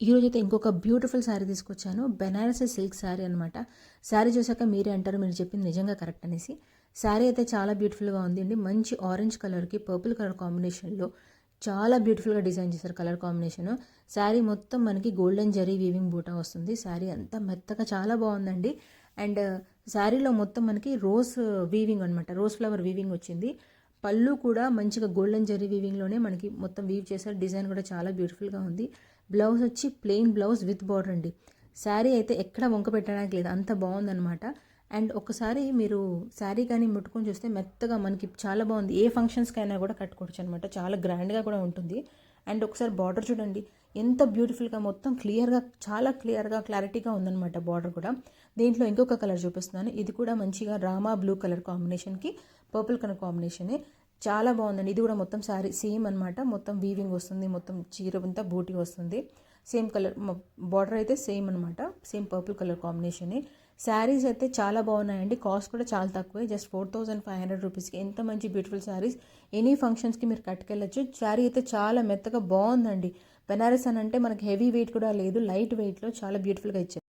ఈరోజైతే ఇంకొక బ్యూటిఫుల్ శారీ తీసుకొచ్చాను. బెనారసి సిల్క్ శారీ అనమాట. శారీ చూసాక మీరే అంటారు మీరు చెప్పింది నిజంగా కరెక్ట్ అనేసి. శారీ అయితే చాలా బ్యూటిఫుల్గా ఉంది అండి. మంచి ఆరెంజ్ కలర్కి పర్పుల్ కలర్ కాంబినేషన్లో చాలా బ్యూటిఫుల్గా డిజైన్ చేశారు కలర్ కాంబినేషన్. శారీ మొత్తం మనకి గోల్డెన్ జరీ వీవింగ్ బూటా వస్తుంది. శారీ అంతా మెత్తగా చాలా బాగుందండి. అండ్ శారీలో మొత్తం మనకి రోజ్ వీవింగ్ అనమాట, రోజ్ ఫ్లవర్ వీవింగ్ వచ్చింది. పళ్ళు కూడా మంచిగా గోల్డెన్ జరీ వీవింగ్లోనే మనకి మొత్తం వీవ్ చేశారు. డిజైన్ కూడా చాలా బ్యూటిఫుల్గా ఉంది. బ్లౌజ్ వచ్చి ప్లెయిన్ బ్లౌజ్ విత్ బార్డర్ అండి. శారీ అయితే ఎక్కడ వంక పెట్టడానికి లేదు, అంత బాగుందనమాట. అండ్ ఒకసారి మీరు శారీ కానీ ముట్టుకొని చూస్తే మెత్తగా మనకి చాలా బాగుంది. ఏ ఫంక్షన్స్కైనా కూడా కట్టుకోవచ్చు అనమాట. చాలా గ్రాండ్గా కూడా ఉంటుంది. అండ్ ఒకసారి బార్డర్ చూడండి ఎంత బ్యూటిఫుల్గా, మొత్తం క్లియర్గా, చాలా క్లియర్గా క్లారిటీగా ఉందన్నమాట బార్డర్ కూడా. దీంట్లో ఇంకొక కలర్ చూపిస్తున్నాను. ఇది కూడా మంచిగా రామా బ్లూ కలర్ కాంబినేషన్కి పర్పుల్ కలర్ కాంబినేషనే. చాలా బాగుందండి. ఇది కూడా మొత్తం శారీ సేమ్ అనమాట. మొత్తం వీవింగ్ వస్తుంది, మొత్తం చీర అంతా బూటీ వస్తుంది. సేమ్ కలర్ బార్డర్ అయితే సేమ్ అనమాట, సేమ్ పర్పుల్ కలర్ కాంబినేషనే. శారీస్ అయితే చాలా బాగున్నాయండి. కాస్ట్ కూడా చాలా తక్కువే, జస్ట్ 4500 రూపీస్కి ఎంత మంచి బ్యూటిఫుల్ శారీస్. ఎనీ ఫంక్షన్స్కి మీరు కట్టుకెళ్ళచ్చు. శారీ అయితే చాలా మెత్తగా బాగుందండి. బెనారస్ అని అంటే మనకి హెవీ వెయిట్ కూడా లేదు, లైట్ వెయిట్లో చాలా బ్యూటిఫుల్గా ఇచ్చారు.